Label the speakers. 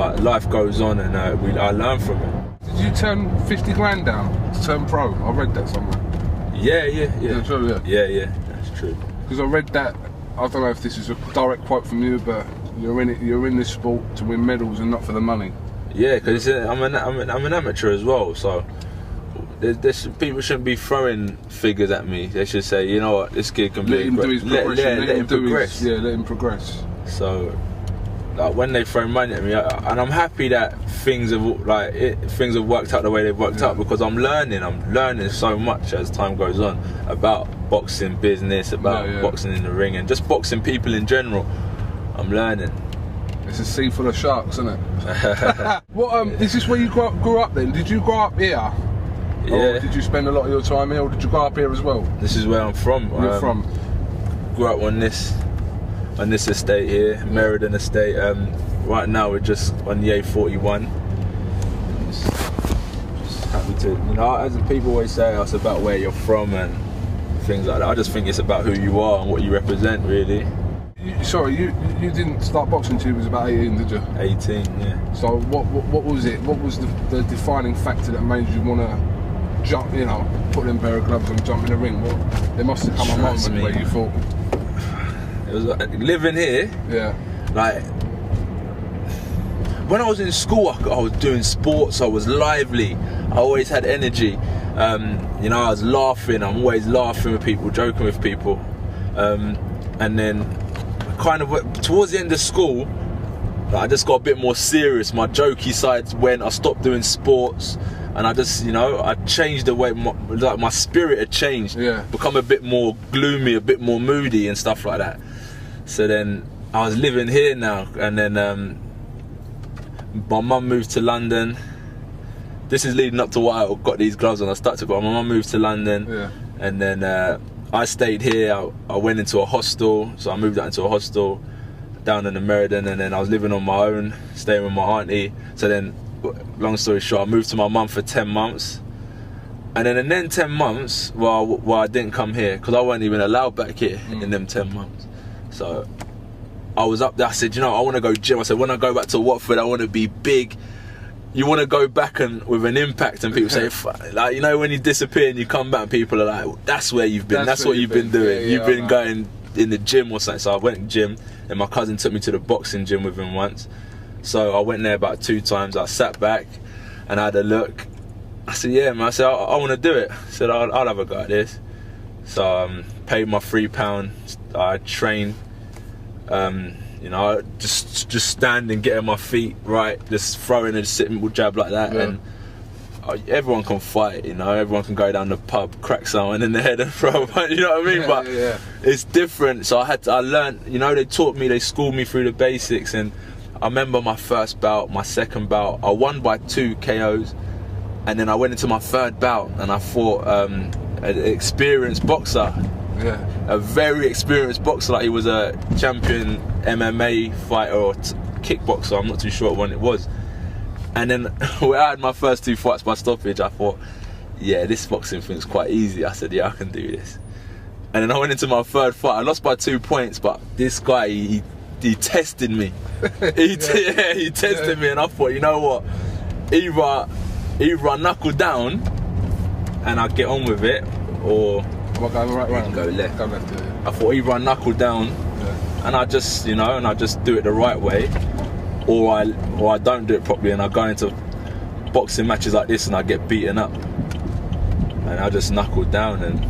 Speaker 1: but life goes on, and I learn from it.
Speaker 2: Did you turn 50 grand down to turn pro? I read that somewhere.
Speaker 1: Yeah.
Speaker 2: Is that true?
Speaker 1: Yeah, that's true.
Speaker 2: Because I read that, I don't know if this is a direct quote from you, but you're in this sport to win medals and not for the money.
Speaker 1: Yeah, because I'm an amateur as well, so people shouldn't be throwing figures at me. They should say, you know what, this kid can
Speaker 2: let him do his progression.
Speaker 1: Let him progress.
Speaker 2: Let him progress.
Speaker 1: So, like, when they throw money at me, and I'm happy that things have worked out the way they've worked out, because I'm learning so much as time goes on about boxing business, about boxing in the ring, and just boxing people in general. I'm learning.
Speaker 2: It's a sea full of sharks, isn't it? What? Is this where you grew up then? Did you grow up here?
Speaker 1: Yeah.
Speaker 2: Or did you spend a lot of your time here, or did you grow up here as well?
Speaker 1: This is where I'm from.
Speaker 2: You're from?
Speaker 1: Grew up on this estate here, Meriden Estate. Right now we're just on the A41. Just happy to, you know, as people always say, it's about where you're from and things like that. I just think it's about who you are and what you represent, really.
Speaker 2: You didn't start boxing until you was about 18, did you?
Speaker 1: 18, yeah.
Speaker 2: So what was it? What was the defining factor that made you want to jump, you know, put in a pair of gloves and jump in the ring? There must have come a moment where you thought...
Speaker 1: It was like, living here, like, when I was in school, I was doing sports, I was lively, I always had energy. You know, I was laughing, I'm always laughing with people, joking with people. And then, kind of towards the end of school, I just got a bit more serious. My jokey side went, I stopped doing sports, and I just, you know, I changed the way, my spirit had changed. Become a bit more gloomy, a bit more moody and stuff like that. So then I was living here now, and then my mum moved to London. This is leading up to why I got these gloves on. I started to go. My mum moved to London, and then I stayed here. I went into a hostel, so I moved out into a hostel down in the Meriden, and then I was living on my own, staying with my auntie. So then, long story short, I moved to my mum for 10 months. And then 10 months, well, I didn't come here, because I wasn't even allowed back here in them 10 months. So I was up there, I said, you know, I want to go gym. I said, when I go back to Watford, I want to be big. You want to go back and with an impact, and people say, like, you know, when you disappear and you come back and people are like, that's where you've been, that's what you've been doing. You've been going in the gym or something. So I went to gym, and my cousin took me to the boxing gym with him once. So I went there about 2 times. I sat back and I had a look. I said, yeah, man. I said, I want to do it. I said, I'll have a go at this. So paid my £3. I trained, you know, just standing, getting my feet right, just throwing a sitting jab like that, and everyone can fight, you know, everyone can go down the pub, crack someone in the head and throw a punch, you know what I mean? But it's different. So I learned, you know, they schooled me through the basics, and I remember my first bout, my second bout, I won by 2 KOs, and then I went into my 3rd bout and I fought an experienced boxer. A very experienced boxer, like he was a champion MMA fighter or kickboxer, I'm not too sure what one it was. And then when I had my first 2 fights by stoppage, I thought, yeah, this boxing thing's quite easy. I said, yeah, I can do this. And then I went into my 3rd fight. I lost by 2 points, but this guy, he tested me. He tested me, and I thought, you know what, either I knuckle down and I get on with it, or
Speaker 2: go right round,
Speaker 1: go left.
Speaker 2: Go left,
Speaker 1: I thought either I knuckle down and I just, you know, and I just do it the right way, or I don't do it properly and I go into boxing matches like this and I get beaten up, and I just knuckled down, and